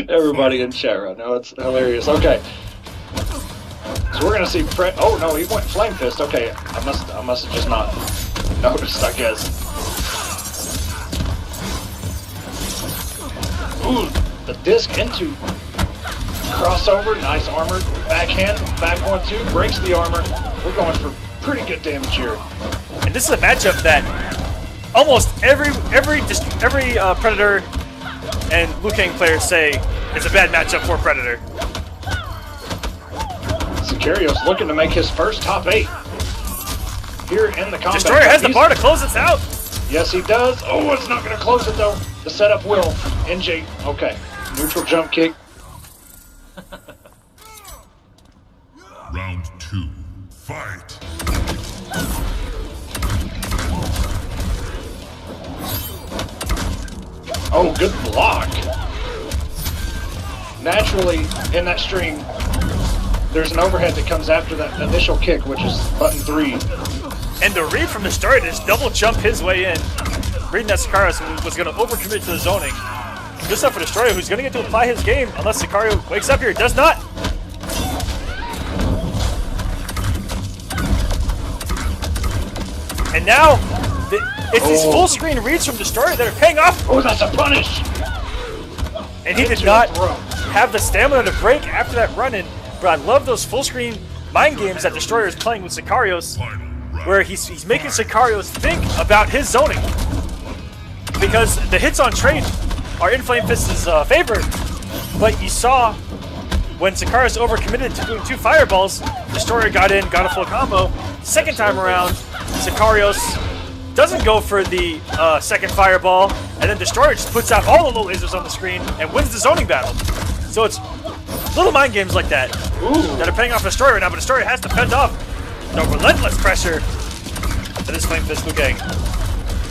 Everybody in chat right now, it's hilarious. Okay. So we're gonna see oh no, he went Flame Fist. Okay, I must have just not noticed, I guess. Ooh, the disc into crossover, nice armor, backhand, back 1-2, breaks the armor. We're going for pretty good damage here. And this is a matchup that almost every Predator and Liu Kang players say is a bad matchup for Predator. Sicarios looking to make his first top 8 here in the combat. Destroyer has the bar to close this out. Yes, he does. Oh, it's not going to close it though. The setup will. NJ, okay. Neutral jump kick. Round 2, fight. Oh, good block. Naturally, in that string, there's an overhead that comes after that initial kick, which is button 3. And the read from Destroyer to just double jump his way in. Reading that Sicarios was going to overcommit to the zoning. Good stuff for Destroyer, who's going to get to apply his game unless Sicario wakes up here. Does not. And now, it's these full screen reads from Destroyer that are paying off. Oh, that's a punish! And he did not have the stamina to break after that run-in. But I love those full screen mind games that Destroyer is playing with Sicarios, where he's making Sicarios think about his zoning. Because the hits on trade are in Flame Fist's favor, but you saw when Sicarios overcommitted to doing 2 fireballs, Destroyer got in, got a full combo. Second time around, Sicarios doesn't go for the second fireball, and then Destroyer just puts out all the little lasers on the screen and wins the zoning battle. So it's little mind games like that that are paying off Destroyer right now, but Destroyer has to fend off the relentless pressure that is Flame Fist Liu Kang.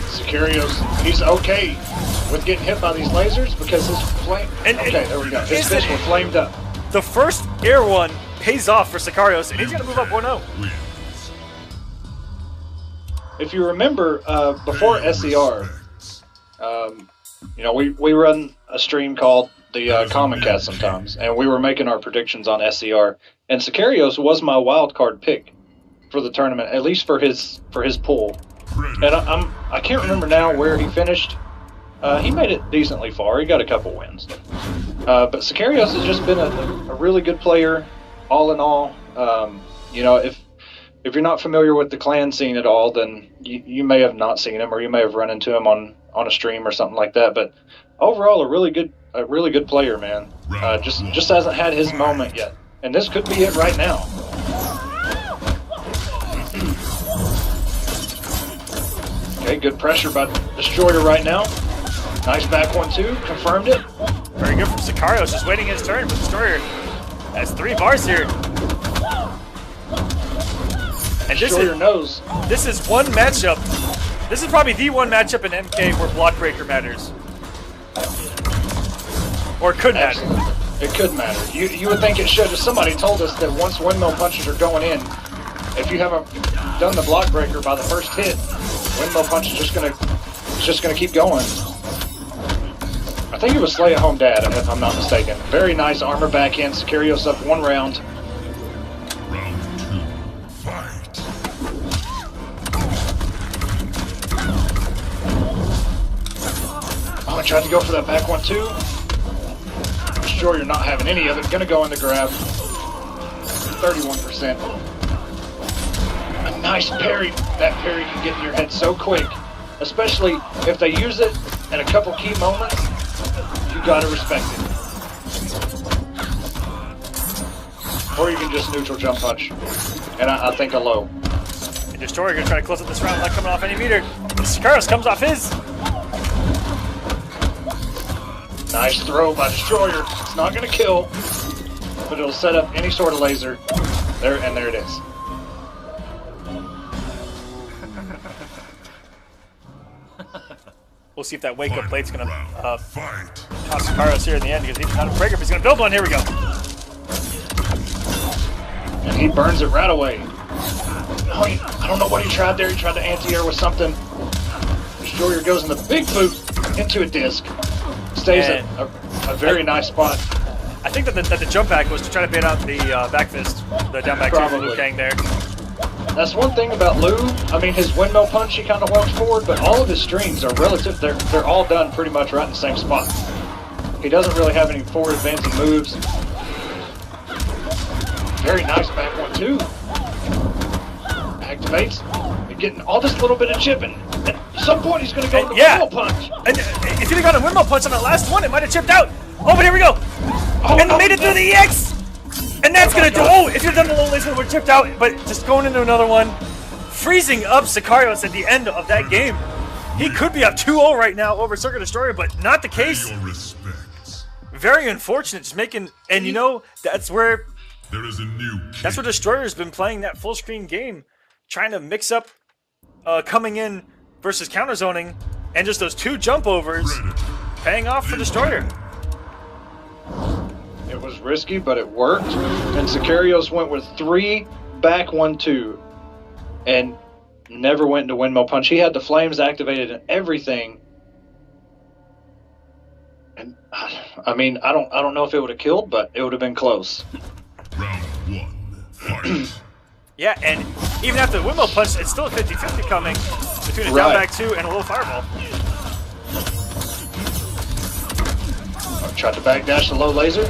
Sicarios, he's okay with getting hit by these lasers because his flame... Okay, there we go. His fists were flamed up. The first air one pays off for Sicarios, and he's going to move up 1-0. If you remember, before SER, you know, we run a stream called the Kombat sometimes, and we were making our predictions on SER, and Sicarios was my wild card pick for the tournament, at least for his pool. And I can't remember now where he finished. He made it decently far. He got a couple wins. But Sicarios has just been a really good player, all in all. You know, if you're not familiar with the clan scene at all, then you may have not seen him, or you may have run into him on a stream or something like that. But overall, a really good player, man. Just hasn't had his moment yet, and this could be it right now. Okay, good pressure by Destroyer right now. Nice back 1-2, confirmed it. Very good from Sicarios, just waiting his turn, but Destroyer has 3 bars here. And this is one matchup. This is probably the one matchup in MK where block breaker matters. Or it could matter. It could matter. You would think it should. If somebody told us that once windmill punches are going in, if you haven't done the block breaker by the first hit, windmill punch is just gonna keep going. I think it was Slay at Home Dad, if I'm not mistaken. Very nice armor backhand. Sicarios up 1 round. Round 2, fight. Oh, I tried to go for that back 1-2. Sure, you're not having any of it. Gonna go in the grab. 31%. A nice parry. That parry can get in your head so quick, especially if they use it in a couple key moments. You gotta respect it. Or you can just neutral jump punch. And I think a low. And Destroyer gonna try to close up this round, not coming off any meter. And Sicarios comes off his. Nice throw by Destroyer. It's not gonna kill, but it'll set up any sort of laser. There it is. We'll see if that wake-up plate's going to toss Sicarios here in the end, because he's not a breaker, but he's going to build one. Here we go. And he burns it right away. I don't know what he tried there. He tried to anti-air with something. Destroyer goes in the big boot into a disc. stays at a very nice spot. I think that the jump back was to try to bait out the back fist, the down back two from Liu Kang there. That's one thing about Liu. I mean, his windmill punch, he kind of walks forward, but all of his strings are relative. They're all done pretty much right in the same spot. He doesn't really have any forward advancing moves. Very nice back one, too. Activates. You're getting all this little bit of chipping. At some point, he's going to go to the windmill punch. And if he'd have gotten a windmill punch on the last one, it might have chipped out. Oh, but here we go. Oh, and made it through the EX. And that's going to do. Oh, if you'd done the low laser, it would have chipped out. But just going into another one. Freezing up Sicarios at the end of that game. He could be up 2-0 right now over Circa Destroyer, but not the case. Very unfortunate. Just making. And you know, that's where. There is a new king. That's where Destroyer's been playing that full screen game. Trying to mix up coming in versus counter zoning. And just those two jump overs paying off for Destroyer. It was risky, but it worked. And Sicarios went with 3 back 1-2 and never went into windmill punch. He had the flames activated and everything. And I mean, I don't know if it would have killed, but it would have been close. Round 1, fight. Yeah, and even after the windmill punch, it's still a 50-50 coming between a down back 2 and a low fireball. Tried to backdash the low laser.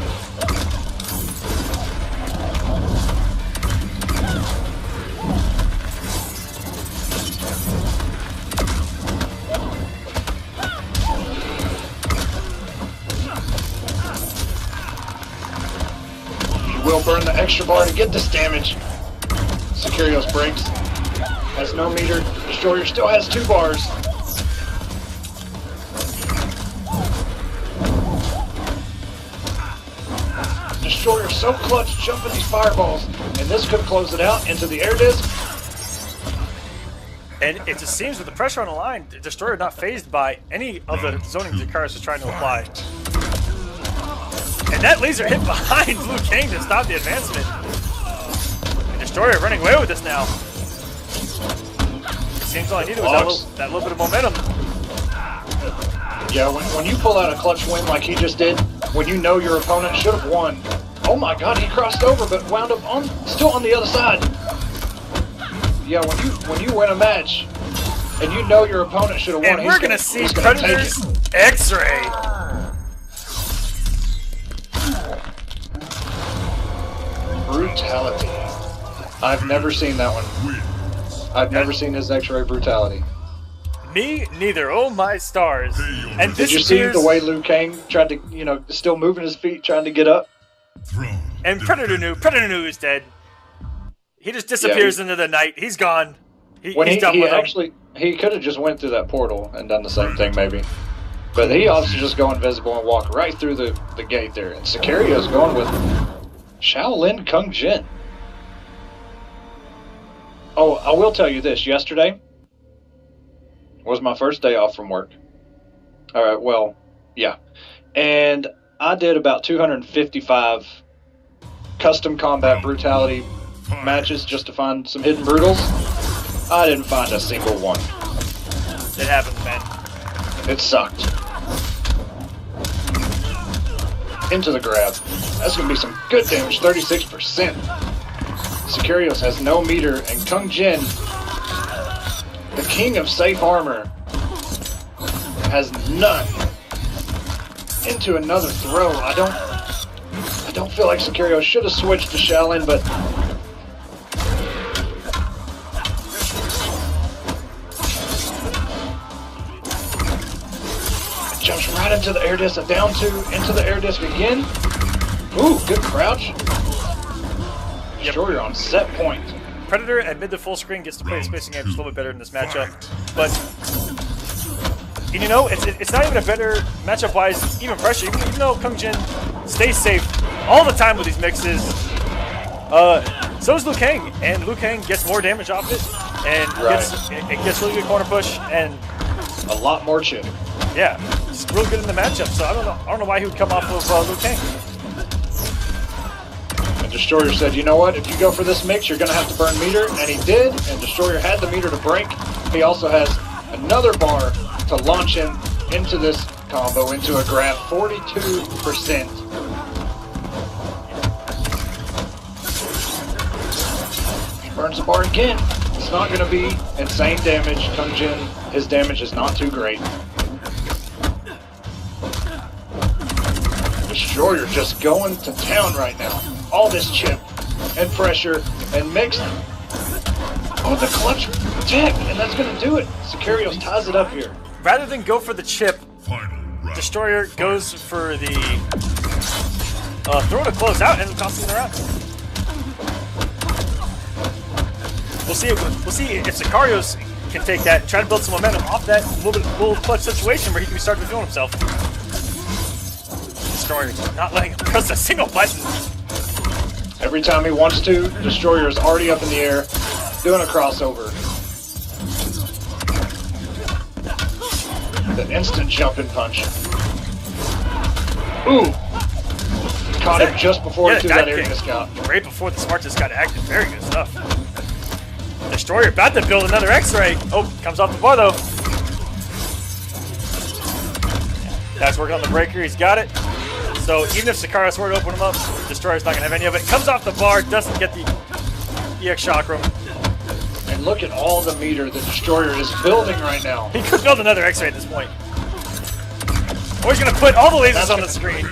You will burn the extra bar to get this damage. Sicarios breaks. Has no meter. Destroyer still has 2 bars. Destroyer so clutch jumping these fireballs, and this could close it out into the air disc. And it just seems with the pressure on the line, Destroyer not phased by any of the zoning Sicarios is trying to apply. And that laser hit behind Liu Kang to stop the advancement. And Destroyer running away with this now. It seems all I needed was that little bit of momentum. Yeah, when you pull out a clutch win like he just did, when you know your opponent should have won. Oh my God, he crossed over but wound up still on the other side. Yeah, when you win a match and you know your opponent should have won, and we're gonna see Predator's X-Ray. Brutality. I've never seen that one. I've never seen his X-Ray brutality. Me neither. Oh my stars! And did you see the way Liu Kang tried to, still moving his feet, trying to get up? And Predator knew he's dead. He just disappears into the night. He's gone. He's done with him. He could have just went through that portal and done the same thing maybe. But he obviously just go invisible and walk right through the gate there. And Sicarios going with Shaolin Kung Jin. Oh, I will tell you this. Yesterday was my first day off from work. All right, well, yeah. And I did about 255 custom combat brutality matches just to find some hidden brutals. I didn't find a single one. It happens, man. It sucked. Into the grab. That's going to be some good damage, 36%. Sicarios has no meter, and Kung Jin, the king of safe armor, has none. Into another throw. I don't feel like Sicarios should have switched to Shaolin, but jumps right into the air disc, a down 2, into the air disc again. Ooh, good crouch. Destroyer on set point. Predator at mid to full screen gets to play the spacing game just a little bit better in this matchup. But, it's not even a better matchup-wise, even pressure. Even though Kung Jin stays safe all the time with these mixes, so does Liu Kang. And Liu Kang gets more damage off it, and it gets really good corner push, and a lot more chip. Yeah, it's real good in the matchup. So I don't know why he would come off of Liu Kang. And Destroyer said, you know what, if you go for this mix, you're going to have to burn meter, and he did, and Destroyer had the meter to break. He also has another bar to launch him into this combo into a grab, 42%. He burns the bar again. It's not going to be insane damage. Tungjin, his damage is not too great. Destroyer just going to town right now. All this chip and pressure and mixed. Oh, the clutch tech, and that's going to do it. Sicarios ties it up here. Rather than go for the chip, Final round. Destroyer goes for the throw to close out and costing the round. We'll see if Sicarios can take that and try to build some momentum off that little clutch situation where he can start revealing himself. Destroyer not letting him press a single button. Every time he wants to, Destroyer is already up in the air, doing a crossover. The instant jumping punch. Ooh! Caught him just before he threw that air disc out. Right before the smart disc got active. Very good stuff. Destroyer about to build another X-ray. Oh, comes off the bar though. That's working on the breaker. He's got it. So even if Sicarios were to open him up, Destroyer's not going to have any of it. Comes off the bar, doesn't get the EX Chakram. And look at all the meter the Destroyer is building right now. He could build another X-ray at this point. Or he's going to put all the lasers on the screen.